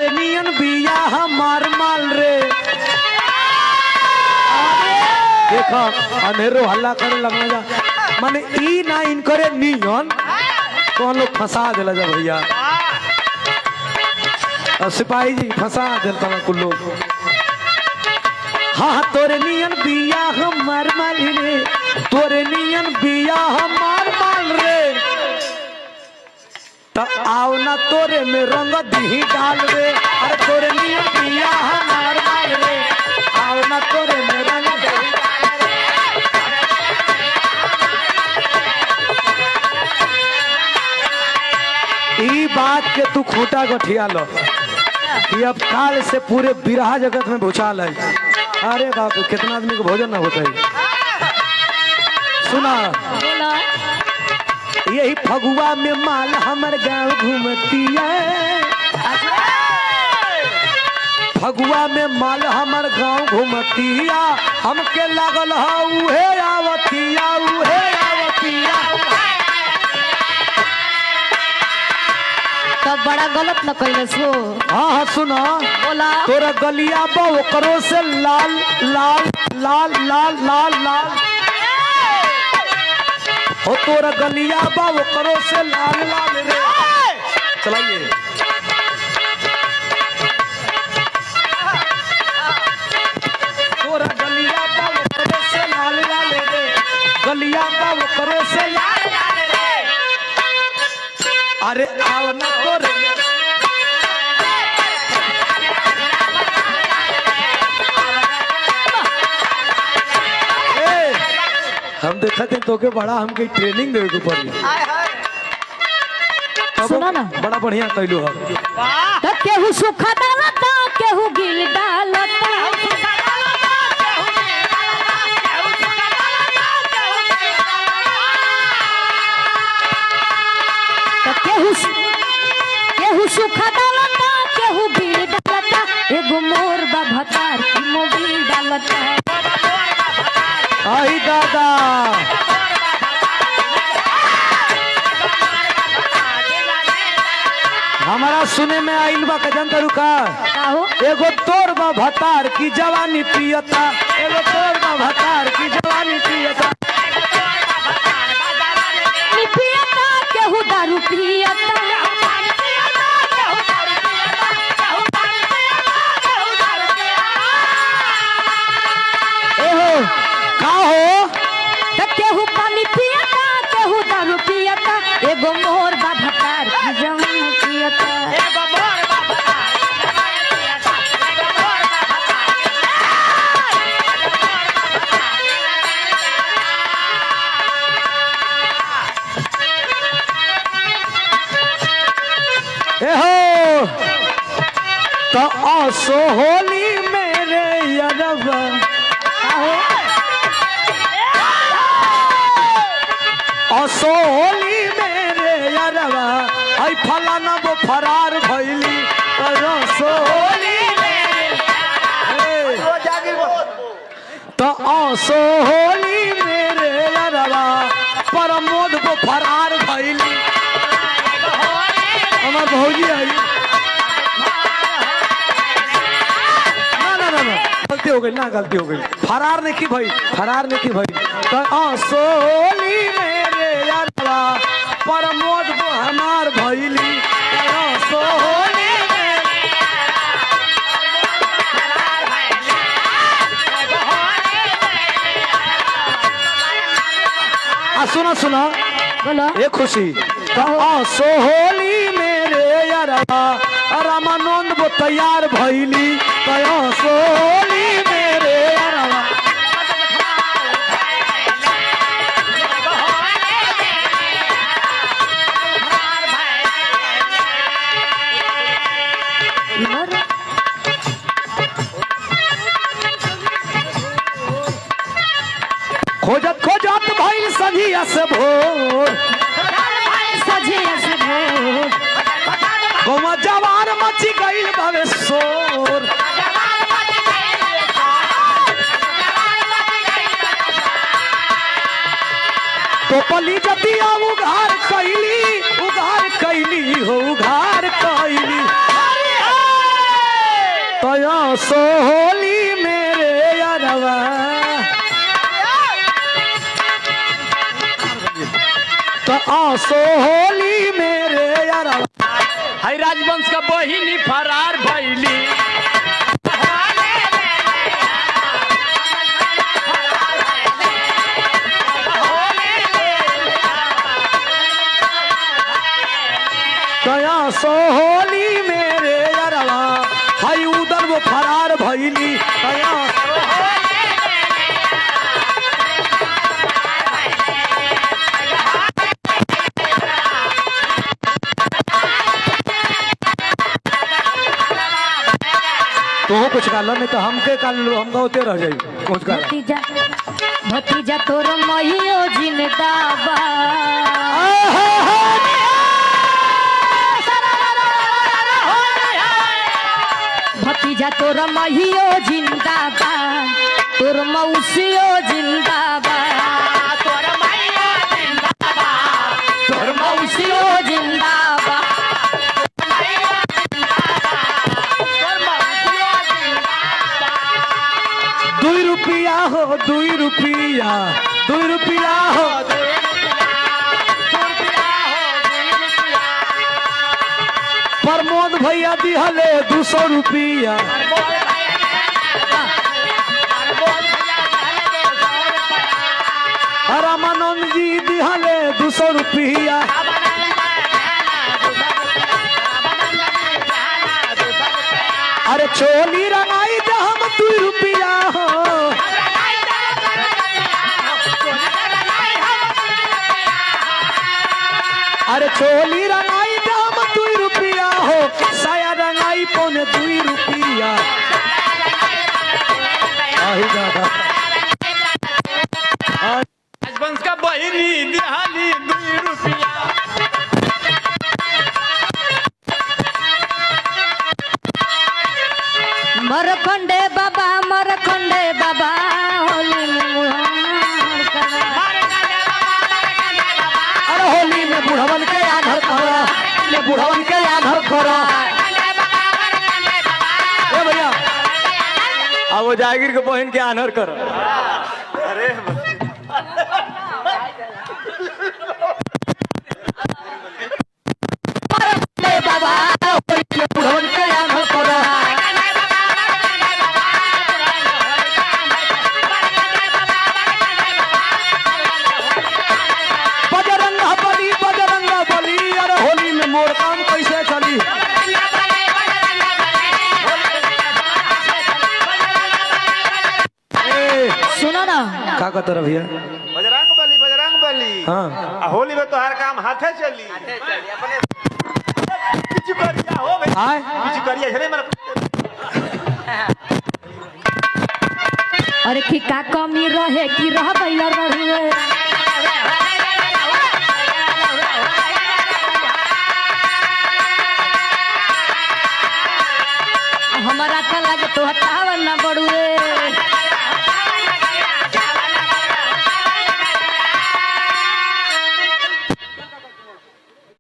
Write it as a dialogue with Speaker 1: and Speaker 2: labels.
Speaker 1: नियन बिया हमार माल रे। देखो अनेरो हल्ला करे लगना जा माने ई ना इन करे नियन तो लोग फंसा देला जा भैया। सिपाही जी फंसा देता ना कुल लोग। हाँ तोरे नियन बिया हमार माल रे, तोरे नियन बिया हमार माल रे। तो आओ ना तोरे में रंग दी डाल रे। अरे तोरे नियन बिया हमार माल रे, आओ ना तोरे में रंग दी डाल रे। ई बात के तू खूटा गठिया लो कि अब काल से पूरे बिरहा जगत में भूचाल है। अरे बाप कितना आदमी को भोजन ना होता है। सुना यही फगुआ में माल हमर गाँव घूमती है, फगुआ में माल हमर गाँव घूमतिया। हमके लागल है उहे आवतिया, उहे आवतिया।
Speaker 2: तब बड़ा गलत न कैलस हो।
Speaker 1: हाँ सुना
Speaker 2: बोला
Speaker 1: तोरा गलिया बा ओकरो से लाल लाल लाल लाल लाल लाल हो। तोरा गलिया बा ओकरो से लाल लाल रे। चलाइए तोरा गलिया बा ओकरो से लाल लाल रे, गलिया बा ओकरो से लाल लाल रे। अरे आओ ना तोरे हम देखते हैं तो के बड़ा हमके ट्रेनिंग देवे के पड़ी।
Speaker 2: सुना ना
Speaker 1: बड़ा बढ़िया कैलू है।
Speaker 2: तो केहू सूखा डालता केहू गिल डालता, तो केहू सूखा डालता केहू गिल डालता। एगो मोर बा भतार की मोबिल डालता।
Speaker 1: आई दादा हमारा सुने में आइल बा कजन तरुका। एगो तोर बा भतार की जवानी पियता, एगो तोर बा भतार की जवानी पियता।
Speaker 2: केहू दारू पियता,
Speaker 1: का हो
Speaker 2: केहू पानी पियता केहू दारू पियता। एगो मोर बा भतार की जवानी पियता।
Speaker 1: तो आसो होली मेरे यरबा आसो होली मेरे यरबा। आई फलाना वो फरार भइली आसो होली तो आसो होली मेरे यरबा। प्रमोद वो फरार भइली हमार भौजी आई। गलती हो गई ना, गलती हो गई। फरार नहीं की भाई, फरार नहीं की भाई। तो सोली मेरे यारवा प्रमोद वो हमार भइली सोली। सुना सुना
Speaker 2: बोलो
Speaker 1: ये खुशी तो सोली मेरे यारवा रामानंद वो तैयार भइली तो सोली मेरे यारवा। खोजत खोजत भइल सझिया से भोर,
Speaker 2: सझिया से भोर
Speaker 1: गौवा जवार मची गइल बावे शोर। तो पली जतिया उघार कैली हो उघार कैली। सोहली मेरे यारवा तो सोहली मेरे यारवा
Speaker 3: हाय राजवंश का बहिनी फरार भैली
Speaker 1: कया सोहली मेरे यारवा हाय उधर वो फरार भैली कया तो कुछ गालो नहीं तो हमके काल लो हम गाते रह जाई कुछ गालो
Speaker 2: भतीजा भतीजा तोर महियो जिंदाबा भतीजा तोर महियो जिंदाबा तोर मौसियो जिंदाबा तोर मौसियो जिंदाबा
Speaker 1: 2 रुपया हो 2 रुपया 2 रुपया हो प्रमोद भैया दिहले 200 रुपया रामानंद जी दिहले 200 रुपया अरे चोली रंगाई दे हम 2 रुपया हो अरे चोली रंगाई दे हम 2 रुपया हो साया रंगाई पौने 2 रुपया आही दादा
Speaker 3: राजवंश का बहिनी दिहाली 2 रुपया
Speaker 2: मरखंडे बाबा होली में मुहार करा।
Speaker 1: अरे होली में बुढ़वन के आधर करा ले बुढ़वन के आधर करा ए भैया अब वो जागीर के बहन के आनर करो अरे
Speaker 2: बाबा
Speaker 1: बुढ़वन के आनर करो बजरंगा बली अरे होली में मोर काम कैसे चली
Speaker 2: सुनो ना
Speaker 1: का कहते रह भैया
Speaker 4: बजरंग बली
Speaker 1: हाँ
Speaker 4: होली में तो हर काम हाथे चली किछु करिया हो भाई
Speaker 1: आए
Speaker 4: किछु करिया है मर
Speaker 2: अरे की का कमी रहे कि रह बैलर रहे हमारा था लगे तो हटावन ना बड़ुए